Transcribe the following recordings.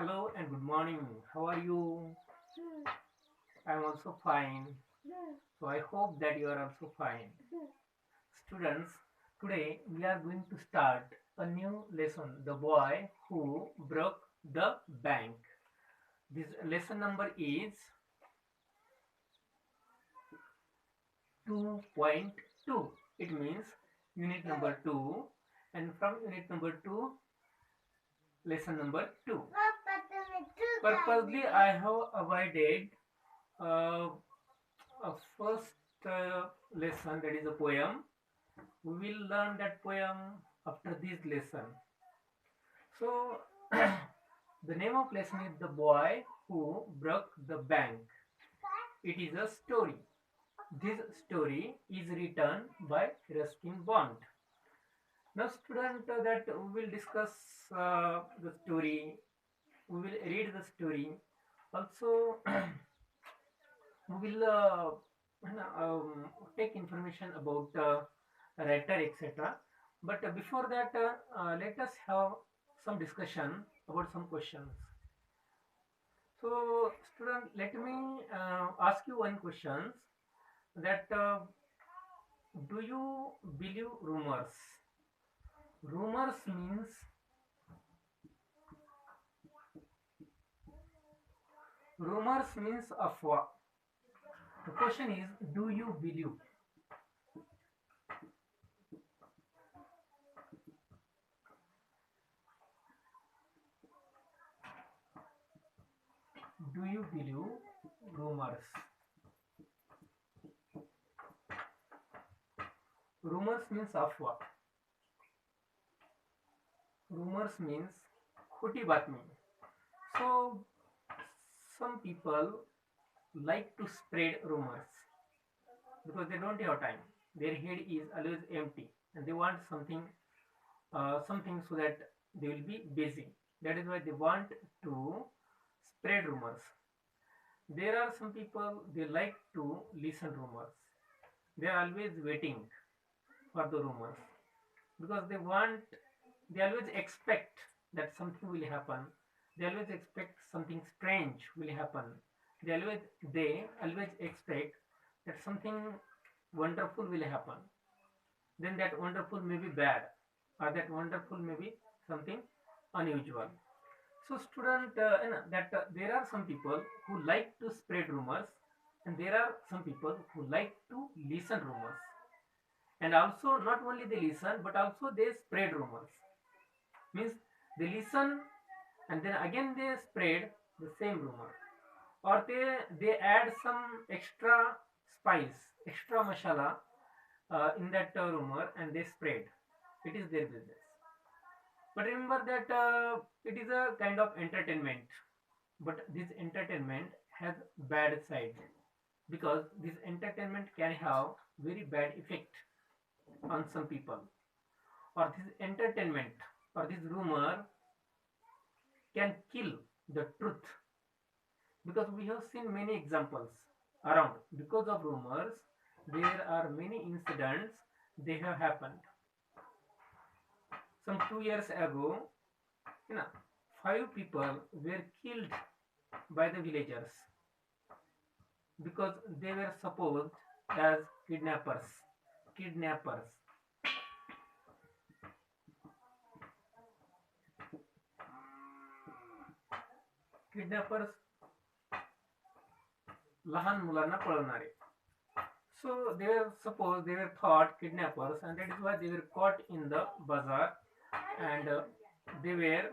Hello and good morning. How are you? I'm also fine. So I hope that you are also fine. Students, today we are going to start a new lesson, The Boy Who Broke the Bank. This lesson number is 2.2. It means unit number 2, and from unit number 2, lesson number 2. Purposely I have avoided uh, a first lesson, that is a poem. We will learn that poem after this lesson. So the name of lesson is The Boy Who Broke the Bank. It is a story. This story is written by Ruskin Bond. Now student, that we will discuss the story, we will read the story. Also we will take information about writer, etc. But before that, let us have some discussion about some questions. So, student, let me ask you one question. That do you believe rumors? Rumors means afwa. The question is, do you believe? Do you believe rumors? Rumors means afwa. Rumors means खोटी बातमी. So some people like to spread rumors because they don't have time. Their head is always empty and they want something so that they will be busy. That is why they want to spread rumors. There are some people, they like to listen rumors. They are always waiting for the rumors because they always expect that something will happen. They always expect something strange will happen. They always expect that something wonderful will happen. Then that wonderful may be bad, or that wonderful may be something unusual. So student, that there are some people who like to spread rumors, and there are some people who like to listen rumors. And also not only they listen, but also they spread rumors. Means they listen and then again they spread the same rumor, or they add some extra spice, extra masala in that rumor, and they spread. It is their business. But remember that it is a kind of entertainment, but this entertainment has bad side, because this entertainment can have very bad effect on some people. Or this entertainment or this rumor can kill the truth, because we have seen many examples around. Because of rumors, there are many incidents they have happened. Some 2 years ago, you know, 5 people were killed by the villagers because they were supposed as kidnappers. Kidnappers लहान मुलांना पळवणारे. So they were thought kidnappers, and that is why they were caught in the bazaar, and they were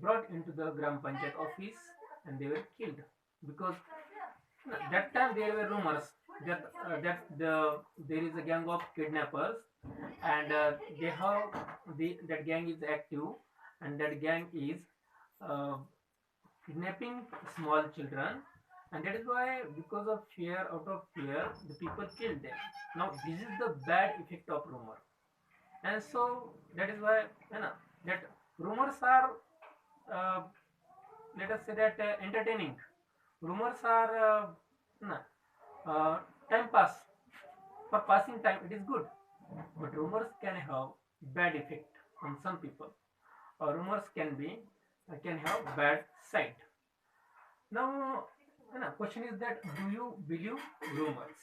brought into the Gram Panchayat office, and they were killed. Because that time there were rumors that there is a gang of kidnappers, and that gang is active, and that gang is uh, kidnapping small children, and that is why, because of fear, out of fear, the people kill them. Now this is the bad effect of rumor. And so that is why, that rumors are, uh, let us say that, entertaining. Rumors are, time pass, for passing time it is good, but rumors can have bad effect on some people, or rumors can be can have bad side. Now, question is that do you believe rumors?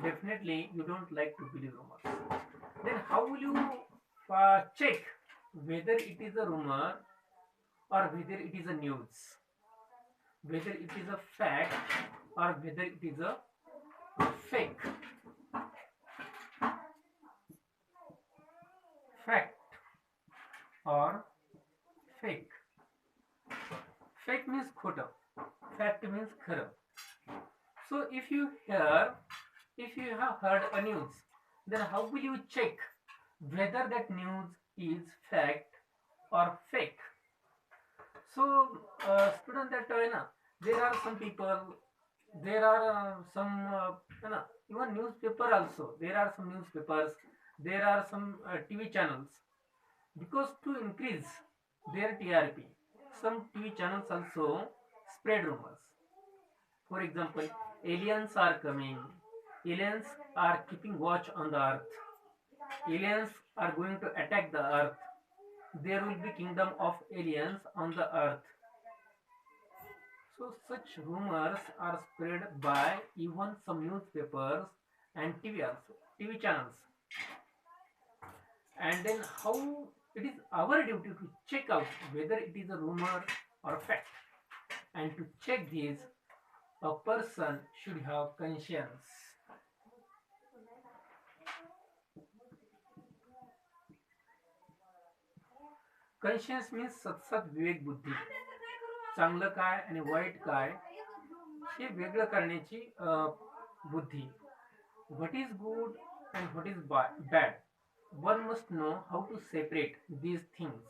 Definitely, you don't like to believe rumors. Then, how will you check whether it is a rumor or whether it is a news, whether it is a fact or whether it is a fake? Fact or fake? Fake means khota. Fact means khara. So if you have heard a news, then how will you check whether that news is fact or fake? So, student, that there are some people, there are some even newspaper also. There are some newspapers, there are some TV channels, because to increase their TRP, some TV channels also spread rumors. For example, aliens are coming, aliens are keeping watch on the earth, aliens are going to attack the earth, there will be kingdom of aliens on the earth. So such rumors are spread by even some newspapers and TV also, TV channels. And then how it is our duty to check out whether it is a rumor or fact. And to check this, a person should have conscience. Conscience means सतसत विवेक बुद्धी. चांगलं काय आणि white काय हे वेगळं करण्याची बुद्धी. What is good and what is bad? One must know how to separate these things,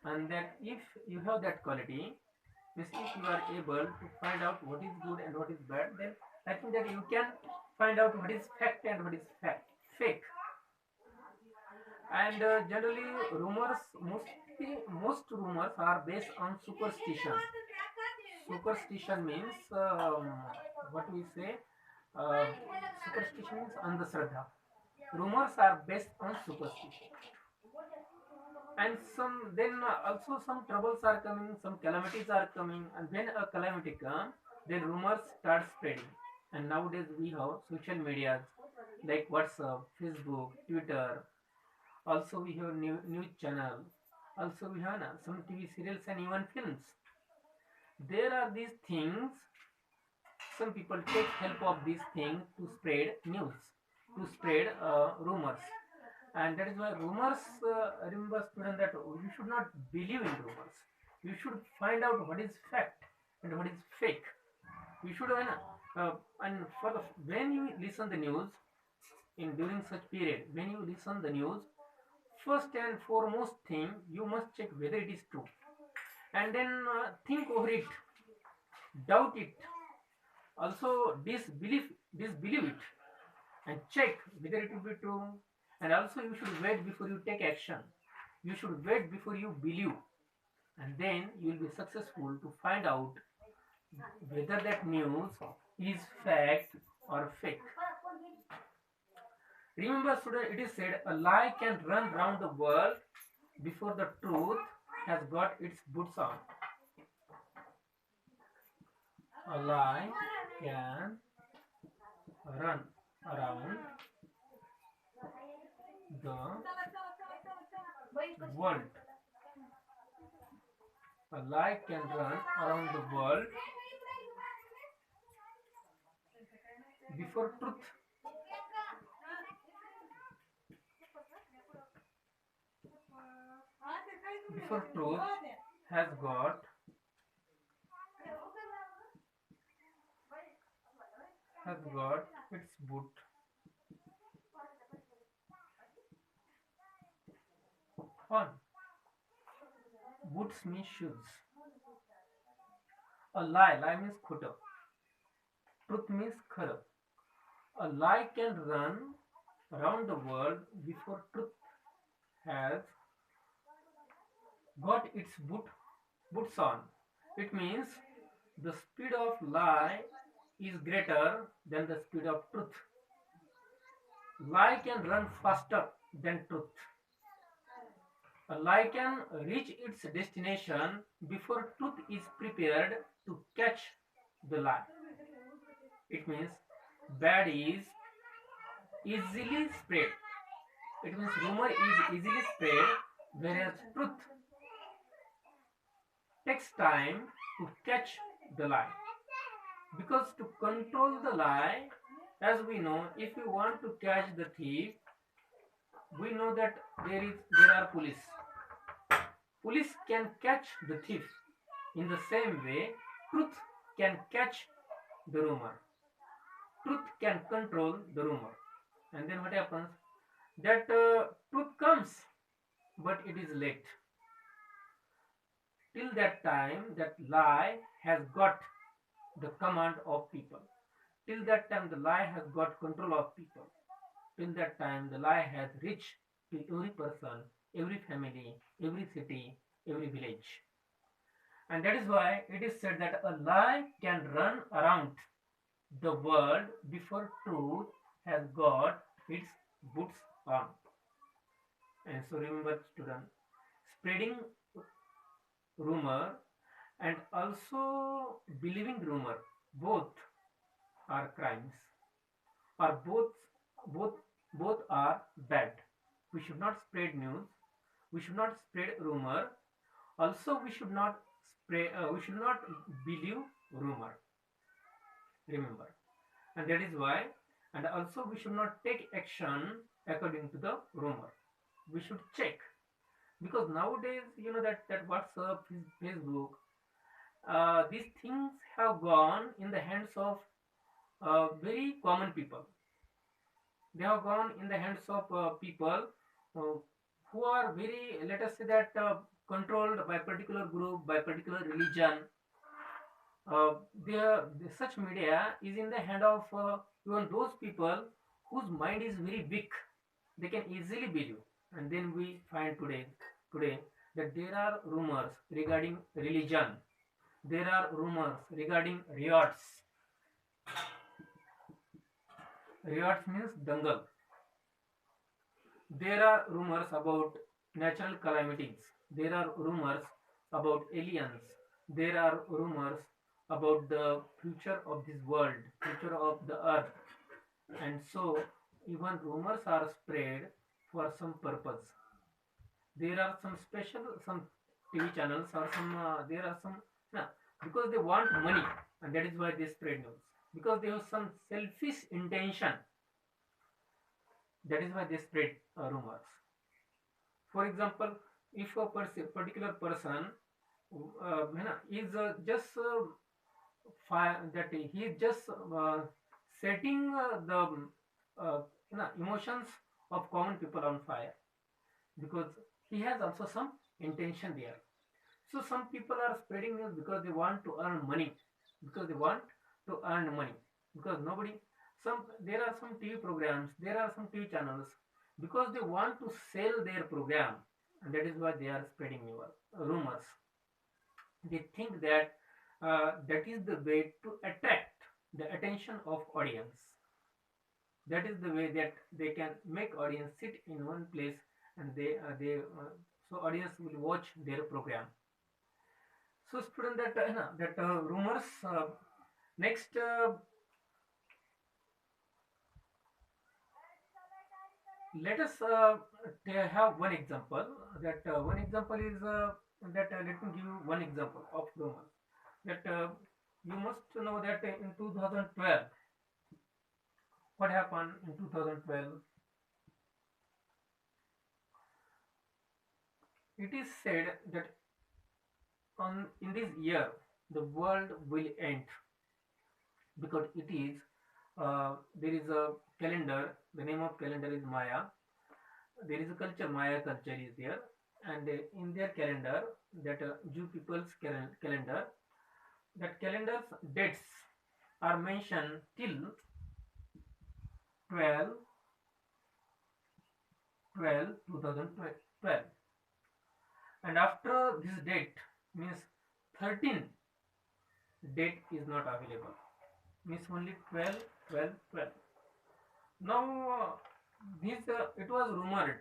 and that if you have that quality, means if you are able to find out what is good and what is bad, then I think that you can find out what is fact and what is fake. And generally, most rumors are based on superstition. Superstition means what we say. Uh, Superstition means andhashraddha. Rumors are based on superstition, and also some troubles are coming, some calamities are coming, and when a calamity comes, then rumors start spreading. And nowadays we have social medias like WhatsApp, Facebook, Twitter. Also we have news channel. Also we have some TV serials and even films. There are these things. Some people take help of these things to spread news, to spread rumors. And that is why rumors, remember student, that you should not believe in rumors. You should find out what is fact and what is fake. You should and for the when you listen the news, in during such period, when you listen the news, first and foremost thing, you must check whether it is true, and then think over it, doubt it, also disbelieve it, and check whether it will be true. And also you should wait before you take action. You should wait before you believe, and then you will be successful to find out whether that news is fact or fake. Remember, student, it is said a lie can run round the world before the truth has got its boots on. A lie can run around the world. A lie can run around the world before truth has got its boot on. Boots means shoes. A lie means khota. Truth means khara. A lie can run around the world before truth has got its boots on. It means the speed of lie is greater than the speed of truth. Lie can run faster than truth. A lie can reach its destination before truth is prepared to catch the lie. It means bad is easily spread. It means rumor is easily spread, whereas truth takes time to catch the lie. Because to control the lie, as we know, if you want to catch the thief, we know that there are police. Police can catch the thief. In the same way, truth can catch the rumor. Truth can control the rumor. And then what happens? That truth comes, but it is late. Till that time, that lie has got the command of people. Till that time, the lie has got control of people. Till that time, the lie has reached to every person, every family, every city, every village. And that is why it is said that a lie can run around the world before truth has got its boots on. And so remember, student, spreading rumor and also believing rumor both are crimes, or both both are bad. We should not spread news. We should not spread rumor. Also, we should not believe rumor. Remember, and that is why. And also, we should not take action according to the rumor. We should check, because nowadays you know that WhatsApp, Facebook, these things have gone in the hands of very common people. They have gone in the hands of people uh, who are very, let us say that, controlled by particular group, by particular religion. Such media is in the hand of even those people whose mind is very weak. They can easily believe. And then we find today that there are rumors regarding religion. There are rumors regarding riots. Riots means dangal. There are rumors about natural calamities. There are rumors about aliens. There are rumors about the future of this world, future of the earth. And so, even rumors are spread for some purpose. There are some TV channels, or there are some, no, because they want money, and that is why they spread news. Because they have some selfish intention, that is why they spread rumors. For example, if a particular person is just that he is just setting the emotions of common people on fire, because he has also some intention there. So some people are spreading news because they want to earn money, because they want to earn money, because nobody, some, there are some TV programs, there are some TV channels, because they want to sell their program, and that is why they are spreading rumors. They think that that is the way to attract the attention of audience. That is the way that they can make audience sit in one place, and so audience will watch their program. So student, that rumors. Next, let us have one example. That one example is that let me give you one example of rumors. That you must know that in 2012, what happened in 2012? It is said that in this year the world will end, because it is there is a calendar. The name of calendar is Maya. There is a culture, Maya culture is there, and in their calendar, that Jew people's calendar, that calendar's dates are mentioned till 12 12 2012, and after this date means 13 date is not available, means only 12 12 12. Now this it was rumored,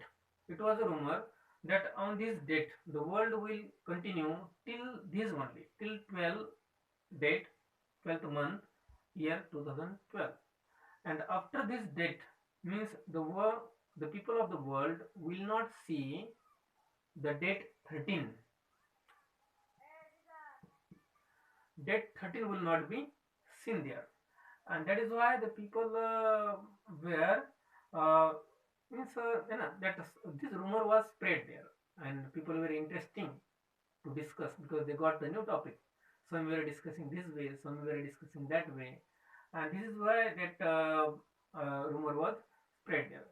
it was a rumor that on this date the world will continue till this only, till 12 date, 12th month, year 2012. And after this date means the people of the world will not see the date 13. Date 13 will not be seen there, and that is why the people were means that this rumor was spread there, and people were interesting to discuss because they got the new topic. Some were discussing this way, some were discussing that way, and this is why that rumor was spread there.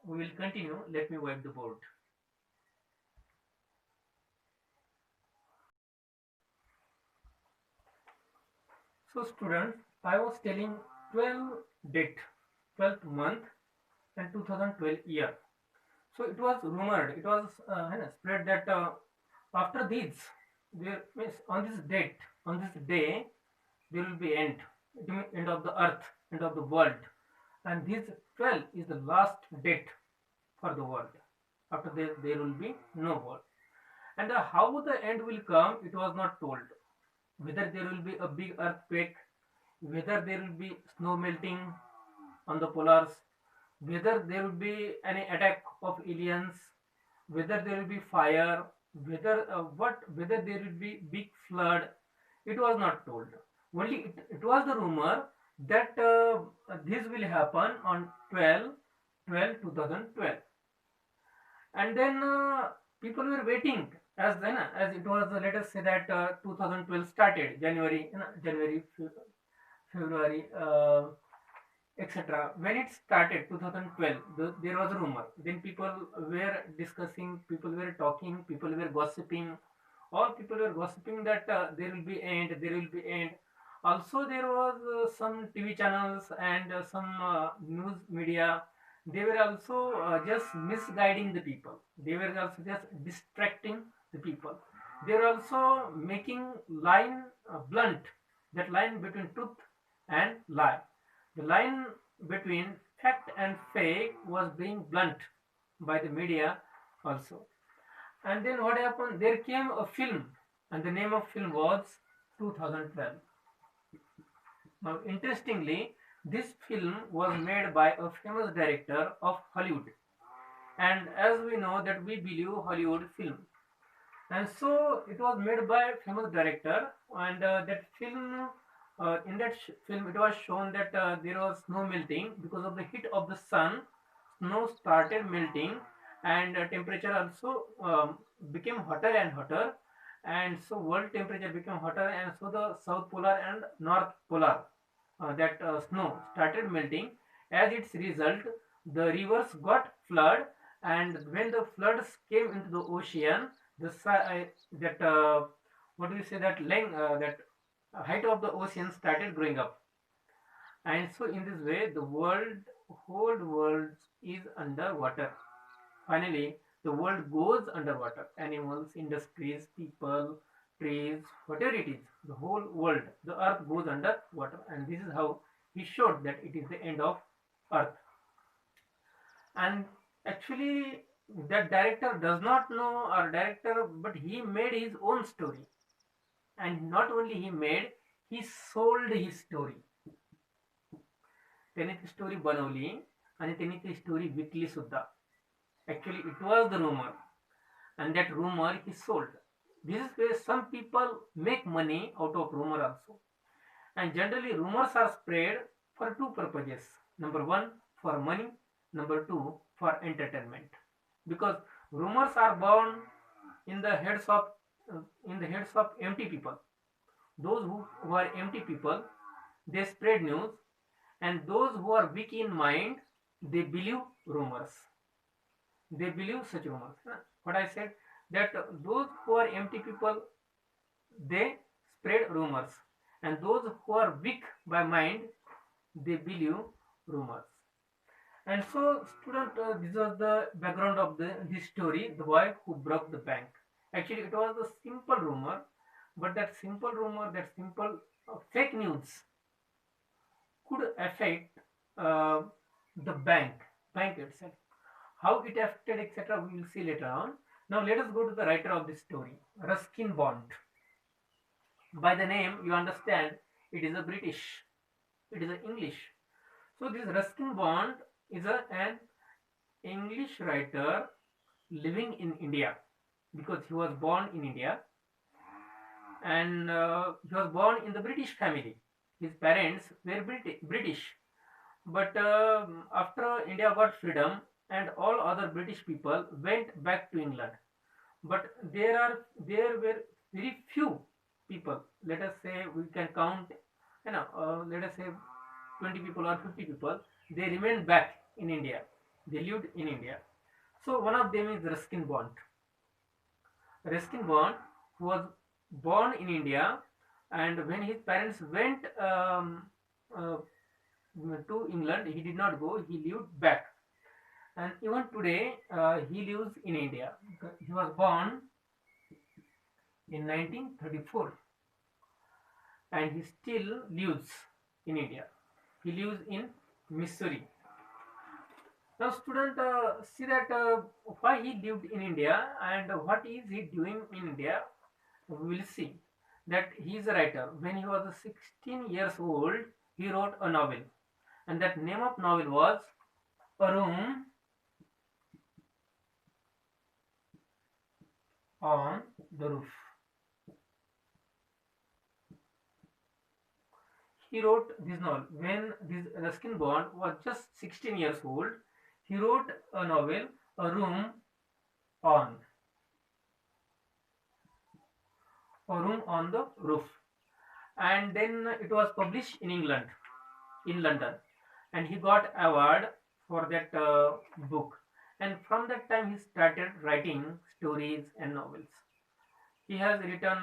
We will continue. Let me wipe the board. So students, I was telling 12 date, 12th month and 2012 year. So it was rumored, it was spread that after these, there means on this date, on this day, there will be end, it means end of the earth, end of the world, and this 12 is the last date for the world. After this, there will be no world. And how the end will come, it was not told. Whether there will be a big earthquake, whether there will be snow melting on the polars, whether there will be any attack of aliens, whether there will be fire, whether there will be big flood, it was not told. Only it was the rumor that this will happen on 12/12/2012, and then people were waiting as it was. Let us say that 2012 started January, January, February. Etc. When it started 2012, there was a rumor. Then people were discussing, people were talking, people were gossiping. All people were gossiping that there will be end, there will be end. Also, there was some TV channels and some news media. They were also just misguiding the people. They were also just distracting the people. They were also making line blunt, that line between truth and lie. The line between fact and fake was being blunt by the media also. And then what happened? There came a film, and the name of film was 2012. Now, interestingly, this film was made by a famous director of Hollywood, and as we know that we believe Hollywood film, and so it was made by a famous director, and that film. In that film, it was shown that there was snow melting because of the heat of the sun. Snow started melting, and temperature also became hotter and hotter, and so world temperature became hotter, and so the south polar and north polar that snow started melting. As its result, the rivers got flood, and when the floods came into the ocean, the that what do you say, that length, that height of the ocean started growing up, and so in this way the whole world is underwater. Finally, the world goes underwater. Animals, industries, people, trees, whatever it is, the whole world, the earth goes underwater, and this is how he showed that it is the end of earth. And actually, that director does not know our director, but he made his own story, and not only he made, he sold his story. त्याने ती story बनवली आणि त्यांनी ती story विकली सुद्धा. Actually, it was the rumor, and that rumor he sold. This is where some people make money out of rumor also. And generally, rumors are spread for two purposes. Number one, for money. Number two, for entertainment. Because rumors are born in the heads of empty people. Those who are empty people, they spread news, and those who are weak in mind, they believe rumors. They believe such rumors. What I said, that those who are empty people, they spread rumors, and those who are weak by mind, they believe rumors. And so, student, this was the background of this story, the boy who broke the bank. Actually, it was a simple rumor, but that simple rumor, that simple fake news could affect uh, the bank itself. How it affected, etc., we will see later on. Now let us go to the writer of this story, Ruskin Bond. By the name, you understand it is a British, it is a English. So this Ruskin Bond is an English writer living in India because he was born in India, and he was born in the British family. His parents were British, but after India got freedom and all other British people went back to England. But there were very few people. Let us say we can count, let us say 20 people or 50 people. They remained back in India. They lived in India. So one of them is Ruskin Bond. Ruskin Bond, who was born in India, and when his parents went uh, to England, he did not go. He lived back, and even today he lives in India. He was born in 1934, and he still lives in India. He lives in Missouri. Now, student, see that why he lived in India and what is he doing in India. We will see that he is a writer. When he was 16 years old, he wrote a novel, and that name of novel was A Room on the Roof. He wrote this novel when this Ruskin Bond was just 16 years old. He wrote a novel, A Room on A Room on the Roof, and then it was published in England, in London, and he got award for that book. And from that time, he started writing stories and novels. He has written,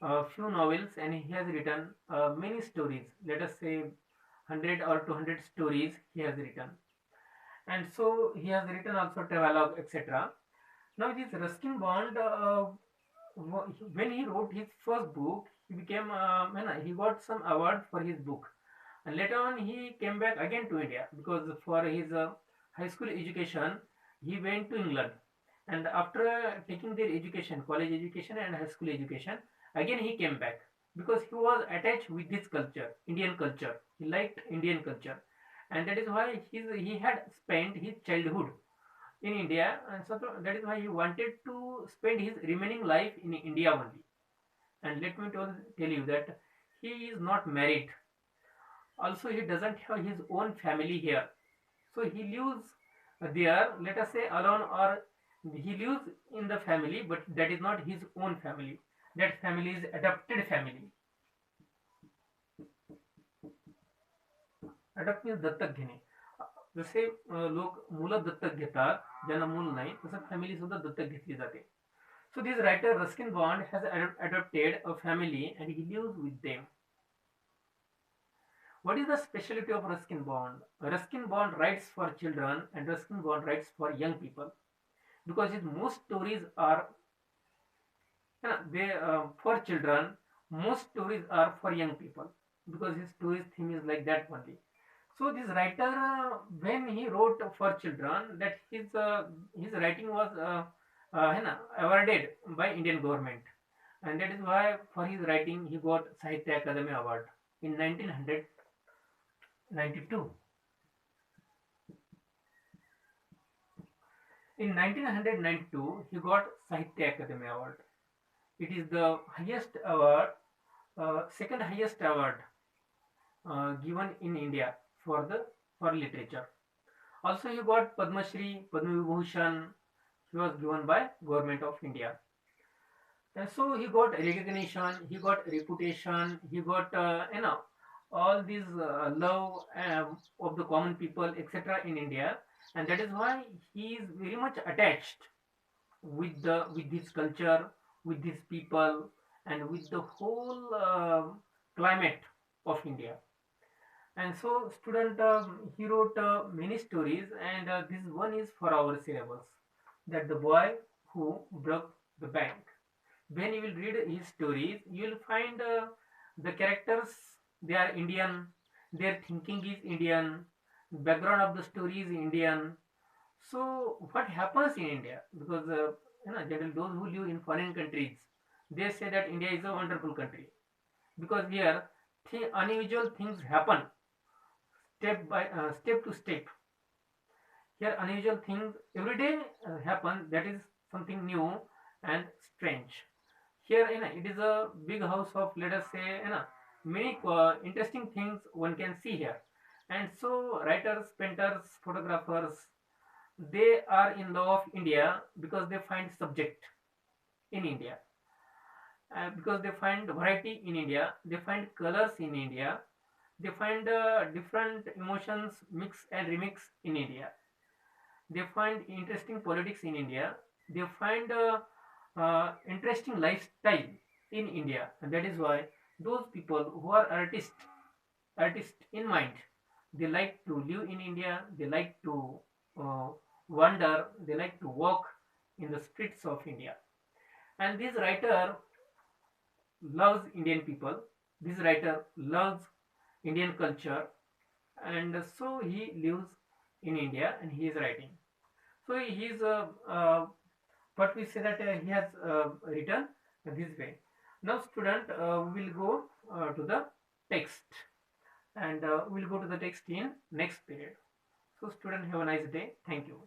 a few novels, and he has written many stories. Let us say 100 or 200 stories he has written, and so he has written also travelogue, etc. Now this Ruskin Bond, when he wrote his first book, he became, he got some award for his book, and later on he came back again to India because for his high school education he went to England, and after taking their education, college education and high school education, again he came back because he was attached with this culture, Indian culture. He liked Indian culture, and that is why he had spent his childhood in India, and so that is why he wanted to spend his remaining life in India only. And let me tell you that he is not married. Also, he doesn't have his own family here. So he lives there, let us say alone, or he lives in the family, but that is not his own family. That family is adopted family. Adopt means दत्तक घेणे. जसे लोक मुलं दत्तक घेतात ज्यांना मूल नाही, तसं फॅमिली सुद्धा दत्तक घेतली जाते. So this writer Ruskin Bond has adopted a family and he lives with them. What is the specialty of Ruskin Bond? Ruskin Bond writes for children and Ruskin Bond writes for young people because his most stories are, they for children. Most stories are for young people because his stories theme is like that only. So this writer, when he wrote for children, that his writing was awarded by Indian government, and that is why for his writing he got Sahitya Akademi Award in 1992. In 1992, he got Sahitya Akademi Award. It is the highest award, second highest award given in India for the for literature. Also, he got Padma Shri, Padma Vibhushan. He was given by Government of India, and so he got recognition, he got reputation, he got all these love of the common people, etc. in India, and that is why he is very much attached with this culture, with these people, and with the whole climate of India. And so, student, he wrote many stories, and this one is for our syllabus. That the boy who broke the bank. When you will read his stories, you will find the characters. They are Indian. Their thinking is Indian. Background of the story is Indian. So what happens in India? Because generally those who live in foreign countries, they say that India is a wonderful country because here unusual things happen step to step. Here unusual things every day happen. That is something new and strange. Here, it is a big house of, let us say, many interesting things one can see here. And so writers, painters, photographers, they are in love of India because they find subject in India, because they find variety in India, they find colors in India, they find different emotions mix and remix in India. They find interesting politics in India. They find interesting lifestyle in India, and that is why those people who are artists in mind, they like to live in India. They like to uh, wander. They like to walk in the streets of India. And this writer loves Indian people. This writer loves Indian culture, and so he lives in India and he is writing. So he is but we say that he has written this way. Now student, we will go to the text, and we will go to the text in next period. So student, have a nice day. Thank you.